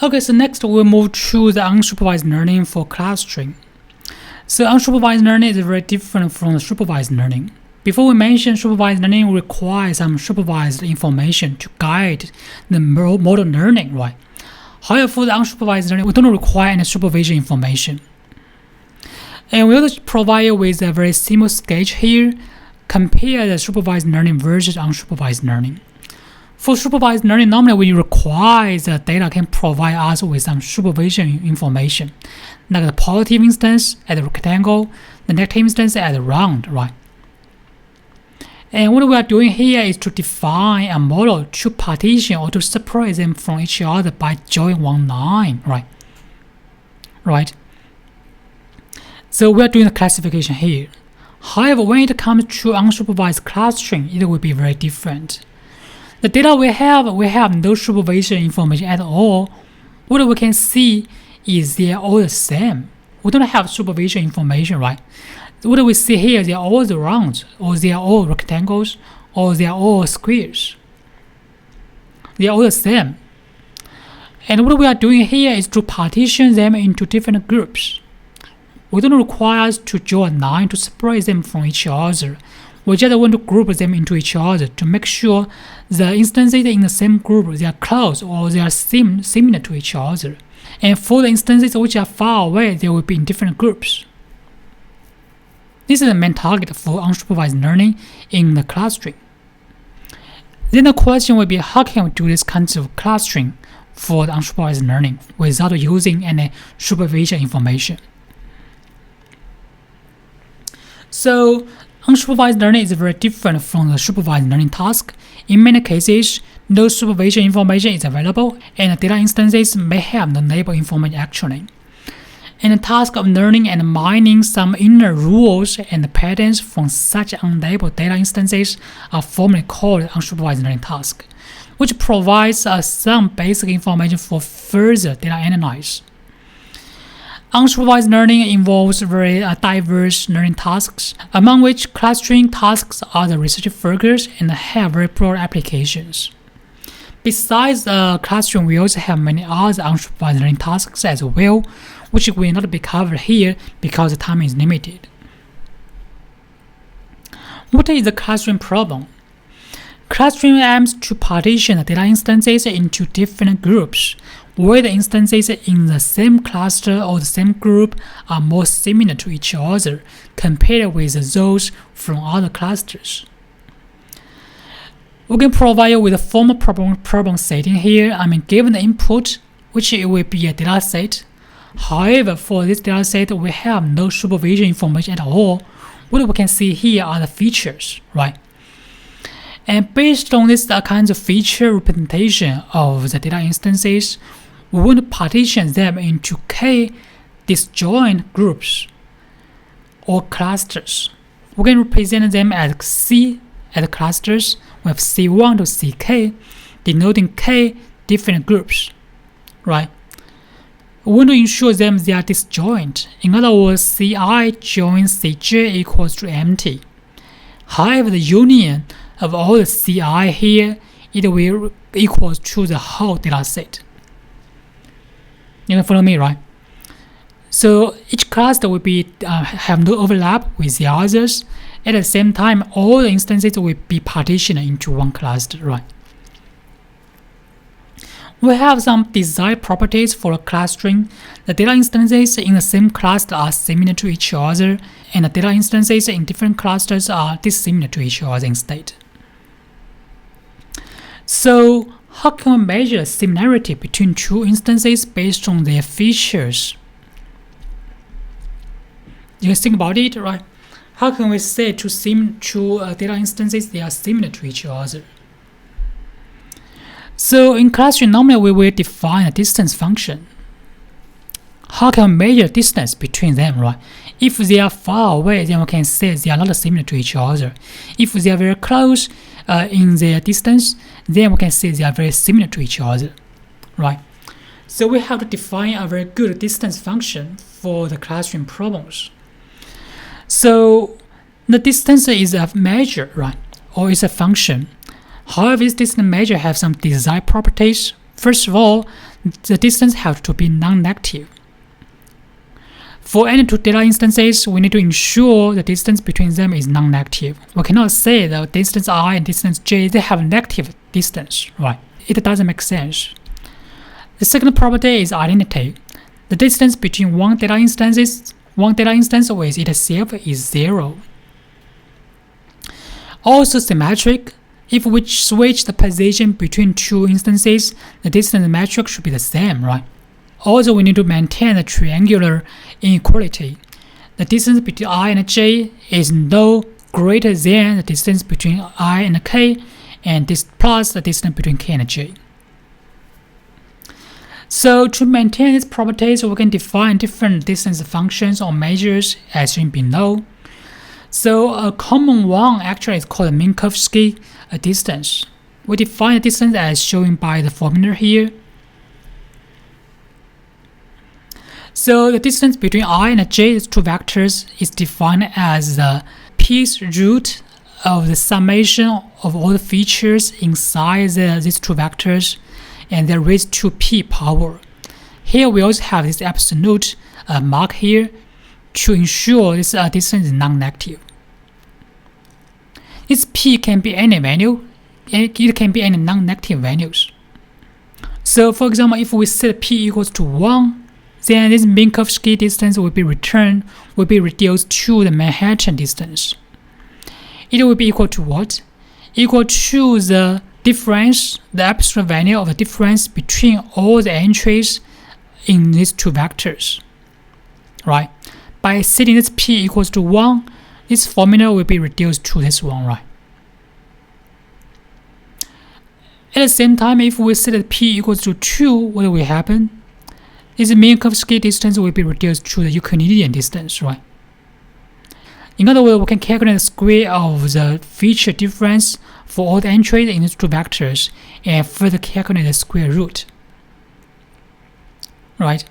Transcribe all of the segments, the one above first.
Okay, so next we'll move to the unsupervised learning for clustering. So unsupervised learning is very different from the supervised learning. Before we mentioned supervised learning requires some supervised information to guide the model learning, right? However, for the unsupervised learning, we don't require any supervision information. And we also provide you with a very simple sketch here. Compare the supervised learning versus unsupervised learning. For supervised learning, normally we require the data can provide us with some supervision information, like the positive instance at the rectangle, the negative instance at the round, right? And what we are doing here is to define a model to partition or to separate them from each other by drawing one line, right? Right. So we are doing the classification here. However, when it comes to unsupervised clustering, it will be very different. The data we have no supervision information at all. What we can see is they are all the same. We don't have supervision information, right? What we see here, they are all the rounds, or they are all rectangles, or they are all squares. They are all the same. And what we are doing here is to partition them into different groups. We don't require us to draw a line to separate them from each other. We just want to group them into each other to make sure the instances in the same group, they are close or they are similar to each other. And for the instances which are far away, they will be in different groups. This is the main target for unsupervised learning in the clustering. Then the question will be, how can we do this kind of clustering for the unsupervised learning without using any supervision information? So unsupervised learning is very different from the supervised learning task. In many cases, no supervision information is available, and the data instances may have no label information actually. And the task of learning and mining some inner rules and patterns from such unlabeled data instances are formally called unsupervised learning task, which provides us some basic information for further data analysis. Unsupervised learning involves very diverse learning tasks, among which clustering tasks are the research focus and have very broad applications. Besides clustering, we also have many other unsupervised learning tasks as well, which will not be covered here because the time is limited. What is the clustering problem? Clustering aims to partition the data instances into different groups, where the instances in the same cluster or the same group are more similar to each other compared with those from other clusters. We can provide you with a formal problem setting here. Given the input, which it will be a data set. However, for this data set, we have no supervision information at all. What we can see here are the features, right? And based on this kinds of feature representation of the data instances, we want to partition them into k disjoint groups or clusters. We can represent them as C as clusters. We have C1 to CK, denoting k different groups, right? We want to ensure them they are disjoint. In other words, Ci joins Cj equals to empty. However, the union of all the Ci here, it will equal to the whole data set. You can follow me, right? So each cluster will be have no overlap with the others. At the same time, all the instances will be partitioned into one cluster, right? We have some design properties for clustering. The data instances in the same cluster are similar to each other, and the data instances in different clusters are dissimilar to each other instead. So, how can we measure similarity between two instances based on their features? You can think about it, right? How can we say two data instances they are similar to each other? So in clustering, normally we will define a distance function. How can we measure distance between them, right? If they are far away, then we can say they are not similar to each other. If they are very close in their distance, then we can say they are very similar to each other, right? So we have to define a very good distance function for the clustering problems. So the distance is a measure, right? Or is a function. However, this distance measure has some design properties. First of all, the distance has to be non-negative. For any two data instances, we need to ensure the distance between them is non-negative. We cannot say the distance I and distance j, they have negative distance, right? It doesn't make sense. The second property is identity. The distance between one data instance with itself is 0. Also symmetric. If we switch the position between two instances, the distance metric should be the same, right? Also, we need to maintain the triangular inequality. The distance between I and j is no greater than the distance between I and k, and this plus the distance between k and j. So to maintain these properties, we can define different distance functions or measures as shown below. So a common one actually is called Minkowski distance. We define the distance as shown by the formula here. So the distance between I and j, these two vectors, is defined as the pth root of the summation of all the features inside these two vectors, and they're raised to p power. Here we also have this absolute mark here to ensure this distance is non-negative. This p can be any value, and it can be any non-negative values. So for example, if we set p equals to 1, then this Minkowski distance will be reduced to the Manhattan distance. It will be equal to what? Equal to the difference, the absolute value of the difference between all the entries in these two vectors, right? By setting this p equals to 1, this formula will be reduced to this one, right? At the same time, if we set p equals to 2, what will happen? This Minkowski distance will be reduced to the Euclidean distance, right? In other words, we can calculate the square of the feature difference for all the entries in these two vectors and further calculate the square root, right?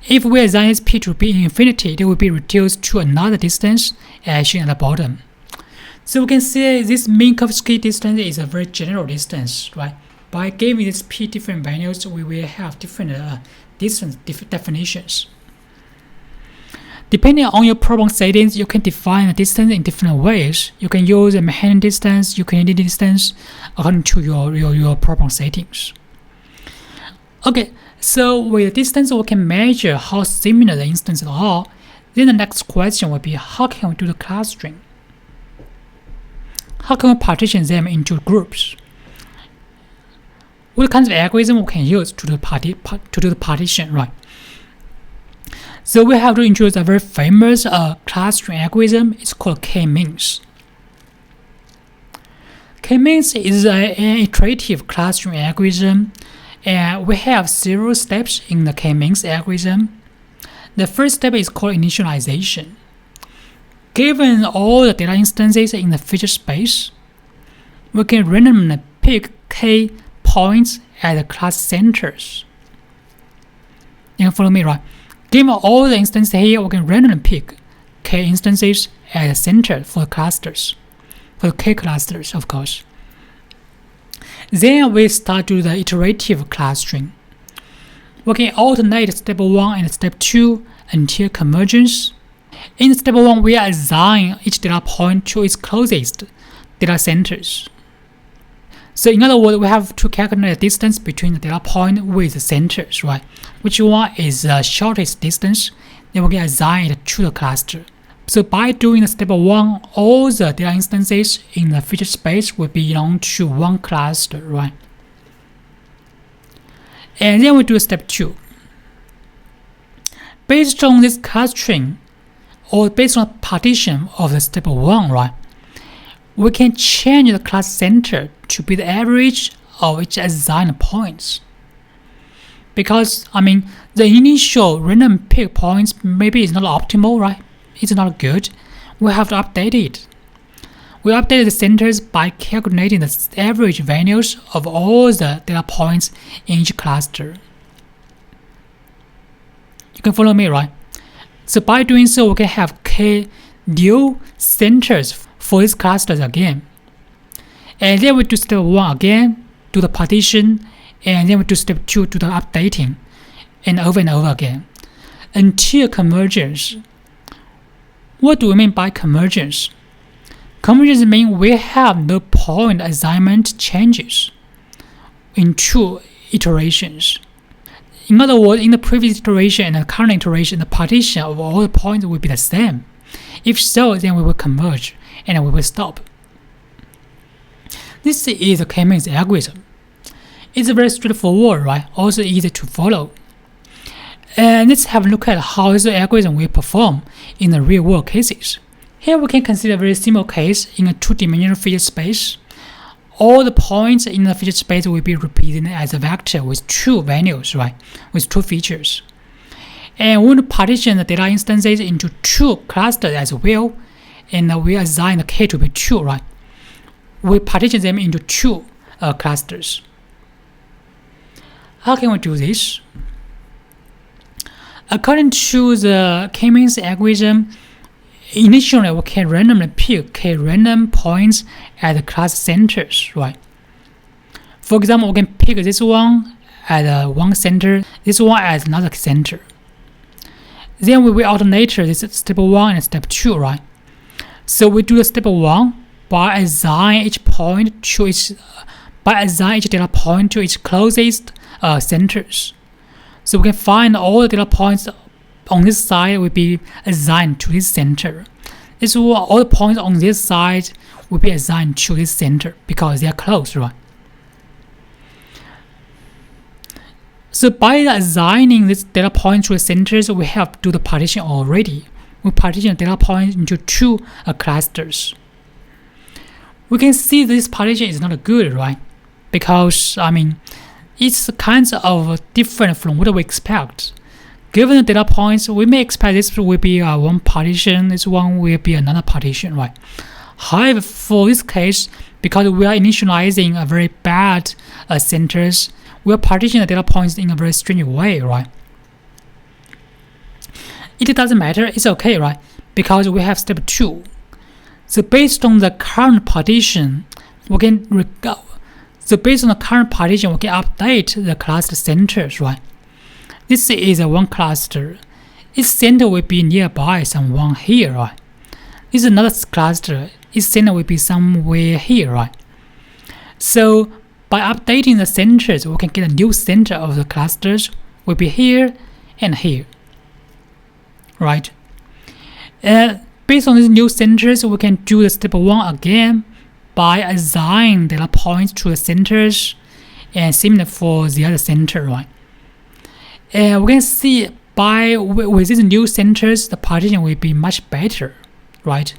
If we assign this p to be infinity, it will be reduced to another distance as shown at the bottom. So we can say this Minkowski distance is a very general distance, right? By giving this p different values, we will have different distance definitions. Depending on your problem settings, you can define the distance in different ways. You can use the Manhattan distance, Euclidean distance, according to your problem settings. Okay, so with distance, we can measure how similar the instances are. Then the next question will be, how can we do the clustering? How can we partition them into groups? What kinds of algorithm we can use to do the partition, right? So we have to introduce a very famous clustering algorithm. It's called KMeans. KMeans is an iterative clustering algorithm, and we have several steps in the KMeans algorithm. The first step is called initialization. Given all the data instances in the feature space, we can randomly pick k points at the class centers. You can follow me, right? Given all the instances here, we can randomly pick k instances at the center for the clusters, for the k clusters, of course. Then we start to the iterative clustering. We can alternate step 1 and step 2 until convergence. In step 1, we assign each data point to its closest data centers. So in other words, we have to calculate the distance between the data point with the centers, right? Which one is the shortest distance, then we can assign it to the cluster. So by doing the step 1, all the data instances in the feature space will belong to one cluster, right? And then we do step 2. Based on this clustering, or based on partition of the step 1, right? We can change the class center to be the average of each assigned points. Because, the initial random pick points maybe is not optimal, right? It's not good. We have to update it. We update the centers by calculating the average values of all the data points in each cluster. You can follow me, right? So by doing so, we can have k new centers for these clusters again. And then we do step 1 again, do the partition, and then we do step 2, do the updating, and over again, until convergence. What do we mean by convergence? Convergence means we have no point assignment changes in 2 iterations. In other words, in the previous iteration and the current iteration, the partition of all the points will be the same. If so, then we will converge and we will stop. This is the KMeans algorithm. It's very straightforward, right? Also easy to follow. And let's have a look at how this algorithm will perform in the real-world cases. Here we can consider a very simple case in a 2-dimensional feature space. All the points in the feature space will be represented as a vector with 2 values, right? With 2 features. And we want to partition the data instances into 2 clusters as well. And we assign the k to be 2, right? We partition them into 2 clusters. How can we do this? According to the KMeans algorithm, initially we can randomly pick k random points at the class centers, right? For example, we can pick this one at one center, this one at another center. Then we will alternate this step 1 and step 2, right? So we do the step 1 by assign each data point to its closest centers. So we can find all the data points on this side will be assigned to this center. All the points on this side will be assigned to this center because they are close, right? So by assigning this data point to the centers, we have to do the partition already. We partition the data points into 2 clusters. We can see this partition is not good, right? Because, it's kind of different from what we expect. Given the data points, we may expect this will be one partition, this one will be another partition, right? However, for this case, because we are initializing a very bad centers, we are partitioning the data points in a very strange way, right? It doesn't matter, it's okay, right? Because we have step 2. So based on the current partition, we can update the cluster centers, right? This is one cluster. Its center will be nearby someone here, right? This is another cluster. Its center will be somewhere here, right? So by updating the centers, we can get a new center of the clusters will be here and here, right? Based on these new centers, we can do the step 1 again by assigning data points to the centers, and similar for the other center, right? And we can see with these new centers, the partition will be much better, right?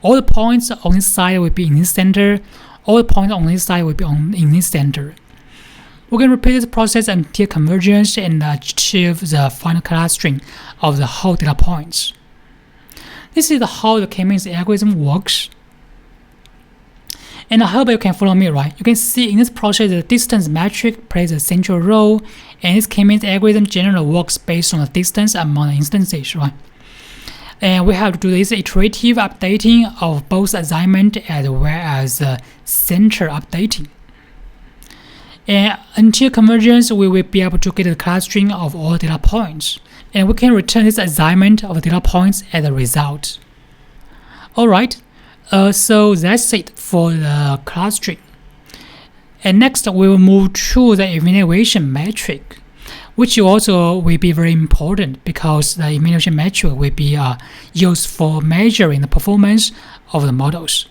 All the points on this side will be in this center. All the points on this side will be in this center. We can repeat this process until convergence and achieve the final clustering of the whole data points. This is how the KMeans algorithm works. And I hope you can follow me, right? You can see in this process the distance metric plays a central role, and this KMeans algorithm generally works based on the distance among the instances, right? And we have to do this iterative updating of both assignment as well as center updating. And until convergence, we will be able to get the clustering of all data points, and we can return this assignment of data points as a result. Alright. So that's it for the clustering. And next we will move to the evaluation metric, which also will be very important because the evaluation metric will be used for measuring the performance of the models.